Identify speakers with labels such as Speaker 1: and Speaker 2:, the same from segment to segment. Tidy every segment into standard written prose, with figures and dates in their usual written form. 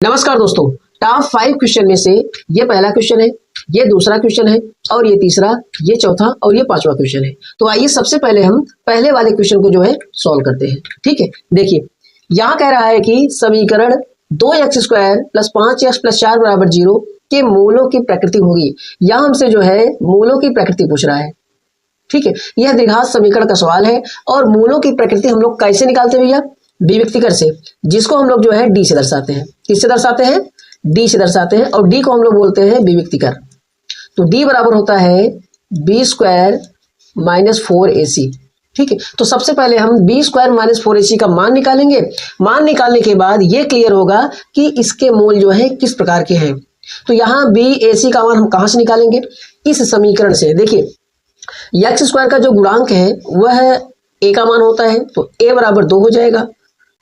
Speaker 1: नमस्कार दोस्तों, top 5 question में से ये पहला क्वेश्चन है, ये दूसरा क्वेश्चन है और ये तीसरा, ये चौथा और ये पांचवा क्वेश्चन है। तो आइए सबसे पहले हम पहले वाले क्वेश्चन को जो है सॉल्व करते हैं। ठीक है, देखिए यहाँ कह रहा है कि समीकरण 2x² + 5x + 4 = 0 के मूलों की प्रकृति होगी। यहाँ हमसे जो है मूलों की प्रकृति पूछ रहा है। ठीक है, यह द्विघात समीकरण का सवाल है और मूलों की प्रकृति हम लोग कैसे निकालते हैं भैया? विभक्तिकर से, जिसको हम लोग जो है डी से दर्शाते हैं। किससे दर्शाते हैं? डी से दर्शाते हैं और डी को हम लोग बोलते हैं विभक्तिकर। तो डी बराबर होता है b² - 4ac। ठीक है, तो सबसे पहले हम b² - 4ac का मान निकालेंगे। मान निकालने के बाद ये क्लियर होगा कि इसके मूल जो है किस प्रकार के हैं। तो यहाँ bac का मान हम कहाँ से निकालेंगे? इस समीकरण से। देखिए x² का जो गुणांक है वह a का मान होता है, तो a बराबर 2 हो जाएगा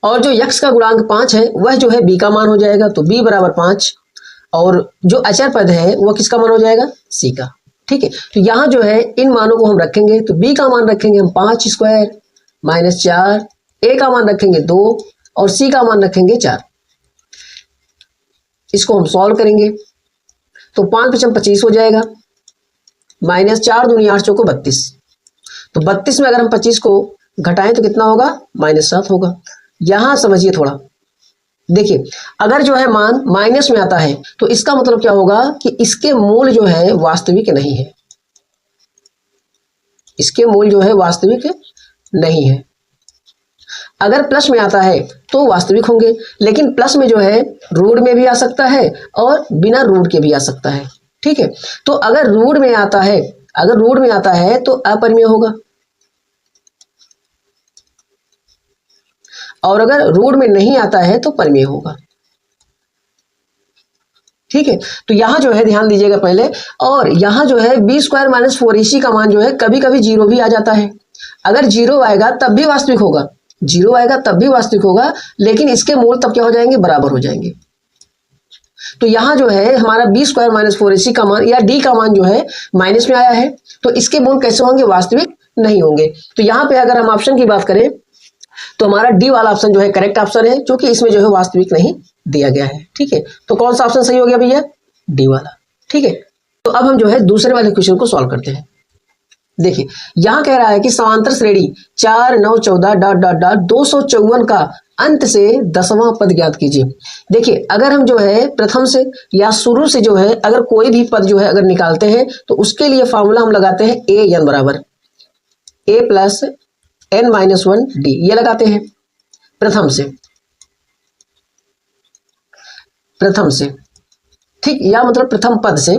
Speaker 1: और जो x का गुणांक 5 है वह जो है b का मान हो जाएगा, तो b बराबर 5 और जो अचर पद है वह किसका मान हो जाएगा? c का। ठीक है, तो यहाँ जो है इन मानों को हम रखेंगे, तो b का मान रखेंगे हम 5² - 4, a का मान रखेंगे 2 और c का मान रखेंगे 4। इसको हम सॉल्व करेंगे तो 5 × 25 हो जाएगा, -4 दूनी 8 चौको 32। तो 32 में अगर हम 25 को घटाएं तो कितना होगा? -7 होगा। यहां समझिए थोड़ा, देखिए अगर जो है मान माइनस में आता है तो इसका मतलब क्या होगा कि इसके मूल जो है वास्तविक नहीं है। इसके मूल जो है वास्तविक नहीं है। अगर प्लस में आता है तो वास्तविक होंगे, लेकिन प्लस में जो है रूट में भी आ सकता है और बिना रूट के भी आ सकता है। ठीक है, तो अगर रूट में आता है तो अपरिमेय होगा और अगर रूट में नहीं आता है तो परिमेय होगा। ठीक है, तो यहां जो है ध्यान दीजिएगा पहले, और यहां जो है b² - 4ac का मान जो है कभी कभी 0 भी आ जाता है। अगर 0 आएगा तब भी वास्तविक होगा, 0 आएगा तब भी वास्तविक होगा, लेकिन इसके मूल तब क्या हो जाएंगे? बराबर हो जाएंगे। तो यहाँ जो है हमारा b² - 4ac का मान या d का मान जो है माइनस में आया है, तो इसके मूल कैसे होंगे? वास्तविक नहीं होंगे। तो यहाँ पे अगर हम ऑप्शन की बात करें तो हमारा डी वाला ऑप्शन जो है करेक्ट ऑप्शन है, क्योंकि इसमें जो है वास्तविक नहीं दिया गया है। ठीक है, तो कौन सा ऑप्शन सही हो गया भैया? डी वाला। ठीक है, तो अब हम जो है दूसरे वाले क्वेश्चन को सॉल्व करते हैं। देखिए यहाँ कह रहा है कि समांतर श्रेणी 4, 9, 14 ... 254 का अंत से 10वां पद ज्ञात कीजिए। देखिए अगर हम जो है प्रथम से या शुरू से जो है अगर कोई भी पद जो है अगर निकालते हैं तो उसके लिए फॉर्मूला हम लगाते हैं an बराबर a + n - 1 d, ये लगाते हैं प्रथम से। ठीक, या मतलब प्रथम पद से।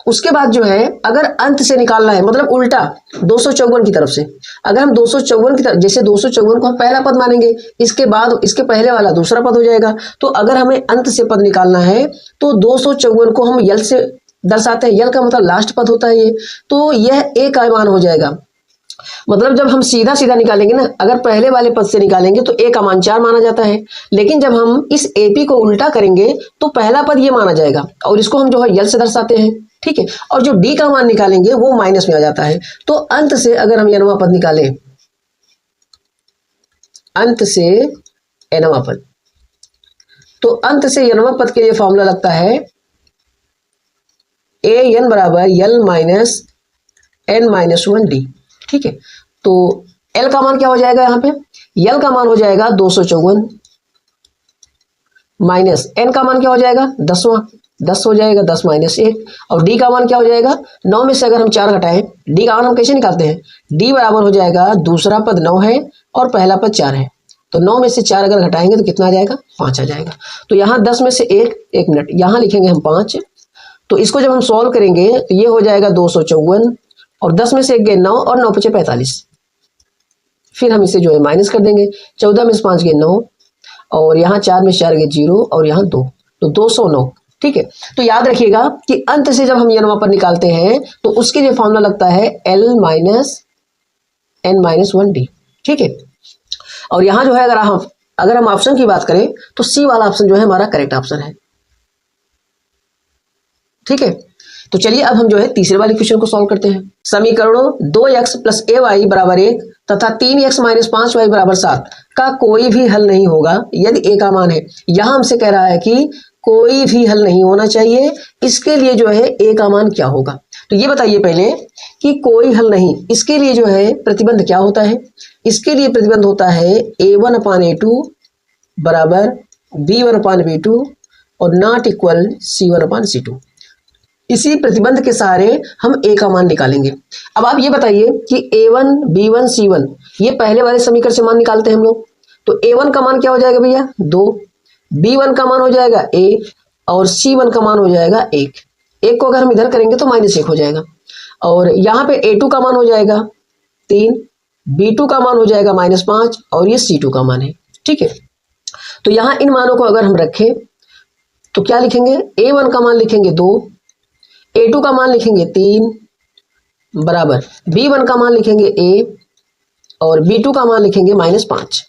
Speaker 1: उसके बाद जो है अगर अंत से निकालना है, मतलब उल्टा 254 की तरफ से, अगर हम 254 की तरफ, जैसे 254 को हम पहला पद मानेंगे, इसके बाद इसके पहले वाला दूसरा पद हो जाएगा। तो अगर हमें अंत से पद निकालना है तो 254 को हम यल से दर्शाते हैं। यल का मतलब लास्ट पद होता है ये, तो यह a का मान हो जाएगा। मतलब जब हम सीधा सीधा निकालेंगे ना, अगर पहले वाले पद से निकालेंगे तो a का मान 4 माना जाता है, लेकिन जब हम इस AP को उल्टा करेंगे तो पहला पद ये माना जाएगा और इसको हम जो है यल से दर्शाते हैं। ठीक है, और जो d का मान निकालेंगे वो माइनस में आ जाता है। तो अंत से अगर हम nवां पद निकालें, अंत से nवां पद, तो अंत से nवां पद के लिए फॉर्मूला लगता है an बराबर यल - n - 1 d। ठीक है, तो L का मान क्या हो जाएगा? यहाँ पे L का मान हो जाएगा 254 माइनस N का मान क्या हो जाएगा? 10 हो जाएगा, 10 - 1, और D का मान क्या हो जाएगा? 9 में से अगर हम 4 घटाएं, D का मान हम कैसे निकालते हैं? D बराबर हो जाएगा दूसरा पद 9 है और पहला पद 4 है, तो 9 में से 4 अगर घटाएंगे तो कितना आ जाएगा? 5 आ जाएगा। तो यहाँ 10 में से 1 मिनट, यहाँ लिखेंगे हम 5। तो इसको जब हम सॉल्व करेंगे तो ये हो जाएगा 254 और 10 में से 1 गए 9 और 9 × 5 = 45। फिर हम इसे जो है माइनस कर देंगे, 14 में से 5 गए 9 और यहाँ 4 में से 4 गए 0 और यहाँ 2, तो 209। ठीक है, तो याद रखिएगा कि अंत से जब हम nवां पद निकालते हैं तो उसके लिए फॉर्मूला लगता है L - n - 1 d। ठीक है, और यहाँ जो है अगर हम ऑप्शन की बात करें तो C वाला ऑप्शन जो है हमारा करेक्ट ऑप्शन है। ठीक है, तो चलिए अब हम जो है तीसरे वाले क्वेश्चन को सॉल्व करते हैं। समीकरणों 2x + ay = 1 तथा 3x - 5y = 7 का कोई भी हल नहीं होगा यदि a का मान है। यहां हमसे कह रहा है कि कोई भी हल नहीं होना चाहिए। इसके लिए जो है ए का मान क्या होगा, तो ये बताइए पहले कि कोई हल नहीं, इसके लिए जो है प्रतिबंध क्या होता है। इसके लिए प्रतिबंध होता है A1/A2 बराबर B1/B2 और नॉट इक्वल C1/C2। इसी प्रतिबंध के सहारे हम ए का मान निकालेंगे। अब आप ये बताइए कि A1 B1 C1 ये पहले वाले समीकरण से मान निकालते हैं हम लोग, तो A1 का मान क्या हो जाएगा भैया 2, B1 का मान हो जाएगा 1 और C1 का मान हो जाएगा 1। 1 को अगर हम इधर करेंगे तो -1 हो जाएगा, और यहाँ पे A2 का मान हो जाएगा 3, B2 का मान हो जाएगा -5 और ये C2 का मान है। ठीक है, तो यहाँ इन मानों को अगर हम रखें तो क्या लिखेंगे, A1 का मान लिखेंगे 2, A2 का मान लिखेंगे 3 बराबर B1 का मान लिखेंगे A और B2 का मान लिखेंगे -5।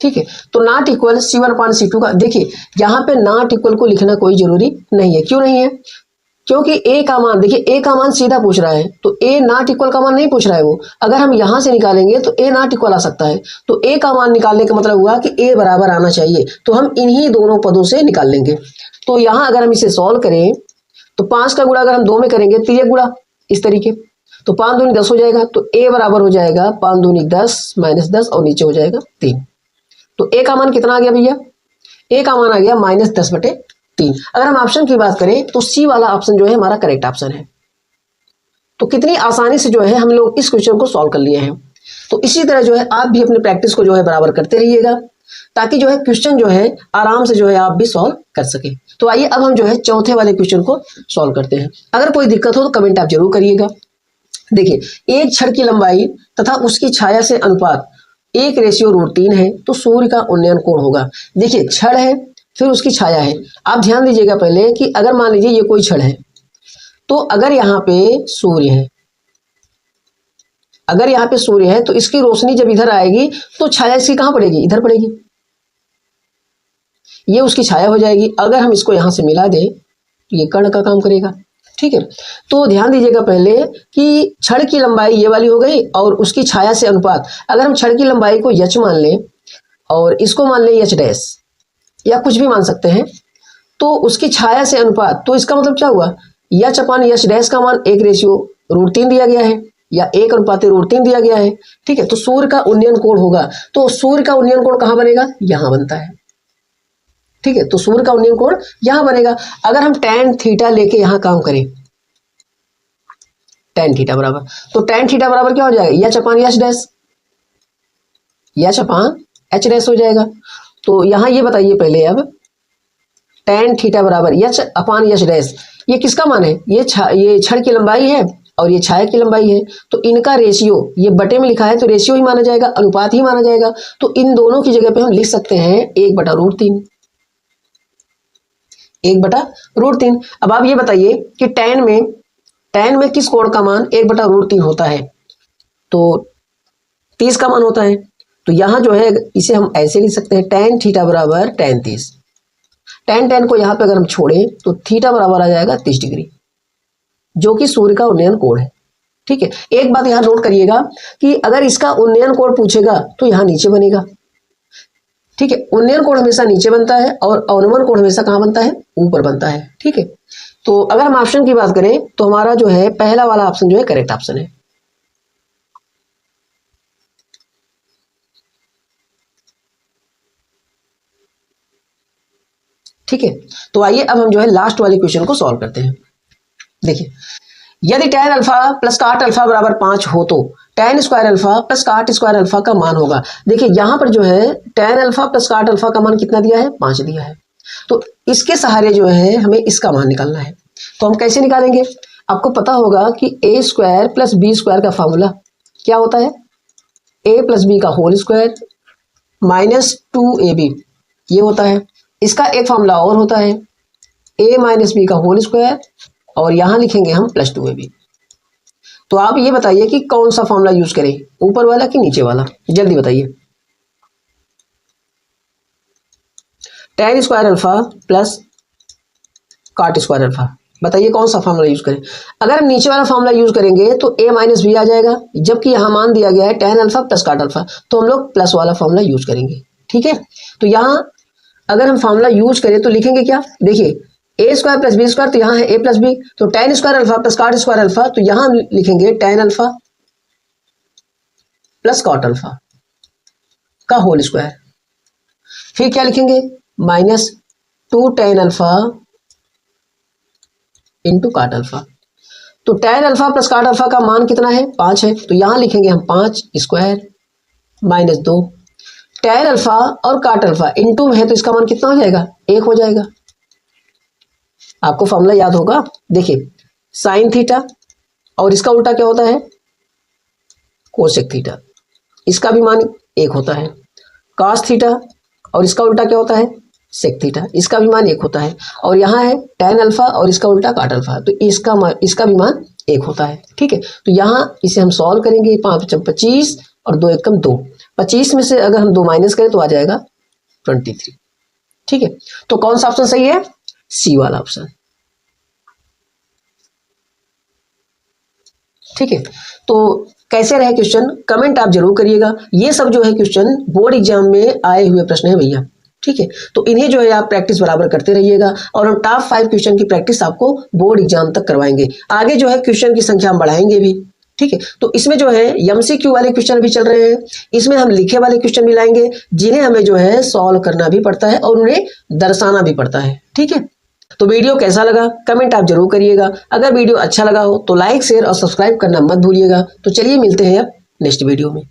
Speaker 1: ठीक है, तो नॉट इक्वल C1/C2 का, देखिए यहाँ पे नॉट इक्वल को लिखना कोई जरूरी नहीं है। क्यों नहीं है, क्योंकि ए का मान, देखिए ए का मान सीधा पूछ रहा है, तो ए नॉट इक्वल का मान नहीं पूछ रहा है वो। अगर हम यहां से निकालेंगे तो ए नॉट इक्वल आ सकता है, तो ए का मान निकालने का मतलब हुआ कि ए बराबर आना चाहिए, तो हम इन्हीं दोनों पदों से निकाल लेंगे। तो यहां अगर हम इसे सॉल्व करें तो 5 का गुणा अगर हम 2 में करेंगे, 3 गुणा इस तरीके, तो 5 दूनी 10 हो जाएगा, तो ए बराबर हो जाएगा 5 दूनी 10 -10 और नीचे हो जाएगा 3। तो ए का मान कितना आ गया भैया, ए का मान आ गया -10/3। अगर हम ऑप्शन की बात करें तो सी वाला ऑप्शन जो है हमारा करेक्ट ऑप्शन है। तो कितनी आसानी से जो है हम लोग इस क्वेश्चन को सॉल्व कर लिए हैं। तो इसी तरह जो है आप भी अपने प्रैक्टिस को जो है बराबर करते रहिएगा, ताकि जो है क्वेश्चन जो है आराम से जो है आप भी सॉल्व कर सके। तो आइए अब हम जो है चौथे वाले क्वेश्चन को सॉल्व करते हैं। अगर कोई दिक्कत हो तो कमेंट आप जरूर करिएगा। देखिए, एक छड़ की लंबाई तथा उसकी छाया से अनुपात 1:√3 है, तो सूर्य का उन्नयन कोण होगा। देखिए छड़ है फिर उसकी छाया है, आप ध्यान दीजिएगा पहले कि अगर मान लीजिए ये कोई छड़ है, तो अगर यहाँ पे सूर्य है, अगर यहाँ पे सूर्य है तो इसकी रोशनी जब इधर आएगी तो छाया इसकी कहां पड़ेगी, इधर पड़ेगी, ये उसकी छाया हो जाएगी। अगर हम इसको यहां से मिला दें तो ये कर्ण का काम करेगा। ठीक है, तो ध्यान दीजिएगा पहले कि छड़ की लंबाई ये वाली हो गई और उसकी छाया से अनुपात, अगर हम छड़ की लंबाई को h मान लें और इसको मान लें h' या कुछ भी मान सकते हैं, तो उसकी छाया से अनुपात, तो इसका मतलब क्या हुआ, h/h' का मान 1:√3 दिया गया है या 1:√3 दिया गया है। ठीक है, तो सूर्य का उन्नयन कोण होगा, तो सूर्य का उन्नयन कोण कहां बनेगा, यहां बनता है। ठीक है, तो सूर्य का उन्नयन कोण यहां बनेगा। अगर हम tan थीटा लेके यहां काम करें, tan थीटा बराबर, तो tan थीटा बराबर क्या हो जाएगा, h/h', h/h' हो जाएगा। तो यहां ये बताइए पहले अब, tan थीटा बराबर h/h', ये किसका मान है, ये छड़ की लंबाई है और ये छाया की लंबाई है, तो इनका रेशियो, ये बटे में लिखा है तो रेशियो ही माना जाएगा, अनुपात ही माना जाएगा। तो इन दोनों की जगह पे हम लिख सकते हैं 1/√3, 1/√3। अब आप ये बताइए कि tan में किस कोण का मान 1/√3 होता है, तो 30 का मान होता है। तो यहां जो है इसे हम ऐसे लिख सकते हैं, tan थीटा बराबर tan 30। tan को यहां पे अगर हम छोड़ें तो थीटा बराबर आ जाएगा 30 डिग्री, जो कि सूर्य का उन्नयन कोण है। ठीक है, एक बात यहां नोट करिएगा कि अगर इसका उन्नयन कोण पूछेगा तो यहां नीचे बनेगा। ठीक है, उन्नयन कोण हमेशा नीचे बनता है और अवनमन कोण हमेशा कहां बनता है, ऊपर बनता है। ठीक है, तो अगर हम ऑप्शन की बात करें तो हमारा जो है पहला वाला ऑप्शन जो है करेक्ट ऑप्शन है। ठीक है, तो आइए अब हम जो है लास्ट वाले क्वेश्चन को सॉल्व करते हैं। देखिए, यदि tan alpha plus cot alpha बराबर 5 हो तो tan square alpha plus cot square alpha का मान होगा। देखिए यहां पर जो है tan alpha plus cot alpha का मान कितना दिया है, 5 दिया है, तो इसके सहारे जो है हमें इसका मान निकालना है। तो हम कैसे निकालेंगे, आपको पता होगा कि a² प्लस b² का फॉर्मूला क्या होता है, a प्लस b का होल स्क्वायर माइनस 2ab, ये होता है। इसका एक फॉर्मूला और होता है a माइनस बी का होल स्क्वायर और यहां लिखेंगे हम प्लस 2ab। तो आप ये बताइए कि कौन सा फॉर्मूला यूज करें, ऊपर वाला कि नीचे वाला, जल्दी बताइए। tan square alpha plus cot square alpha, बताइए कौन सा फॉर्मूला यूज करें। अगर हम नीचे वाला फॉर्मूला यूज करेंगे तो a माइनस बी आ जाएगा, जबकि यहां मान दिया गया है tan alpha plus cot alpha, तो हम लोग प्लस वाला फॉर्मूला यूज करेंगे। ठीक है, तो यहां अगर हम फॉर्मूला यूज करें तो लिखेंगे क्या, देखिए ए स्क्वायर प्लस बी स्क्वायर, तो यहाँ है ए प्लस बी, तो tan square alpha plus cot square alpha, तो यहाँ हम लिखेंगे tan alpha plus cot alpha का होल स्क्वायर। फिर क्या लिखेंगे, minus 2 tan alpha into cot alpha. तो tan alpha plus cot alpha का मान कितना है, 5 है, तो यहां लिखेंगे हम 5 स्क्वायर माइनस 2। tan अल्फा और cot अल्फा इंटू में है तो इसका मान कितना हो जाएगा, 1 हो जाएगा। आपको फॉर्मूला याद होगा, देखिए साइन थीटा और इसका उल्टा क्या होता है, कोसेक थीटा, इसका भी मान 1 होता है। cos थीटा और इसका उल्टा क्या होता है, सेक थीटा, इसका भी मान 1 होता है। और यहाँ है tan अल्फा और इसका उल्टा cot अल्फा, तो इसका भी मान 1 होता है। ठीक है, तो यहाँ इसे हम सॉल्व करेंगे, 5 × 25 और 2 × 2, 25 में से अगर हम 2 माइनस करें तो आ जाएगा 23। ठीक है, तो कौन सा ऑप्शन सही है, सी वाला ऑप्शन। ठीक है, तो कैसे रहे क्वेश्चन कमेंट आप जरूर करिएगा। ये सब जो है क्वेश्चन बोर्ड एग्जाम में आए हुए प्रश्न है भैया। ठीक है, तो इन्हें जो है आप प्रैक्टिस बराबर करते रहिएगा और हम टॉप 5 क्वेश्चन की प्रैक्टिस आपको बोर्ड एग्जाम तक करवाएंगे। आगे जो है क्वेश्चन की संख्या हम बढ़ाएंगे भी। ठीक है, तो इसमें जो है एमसीक्यू वाले क्वेश्चन भी चल रहे हैं, इसमें हम लिखे वाले क्वेश्चन भी लाएंगे जिन्हें हमें जो है सॉल्व करना भी पड़ता है और उन्हें दर्शाना भी पड़ता है। ठीक है, तो वीडियो कैसा लगा कमेंट आप जरूर करिएगा। अगर वीडियो अच्छा लगा हो तो लाइक शेयर और सब्सक्राइब करना मत भूलिएगा। तो चलिए मिलते हैं अब नेक्स्ट वीडियो में।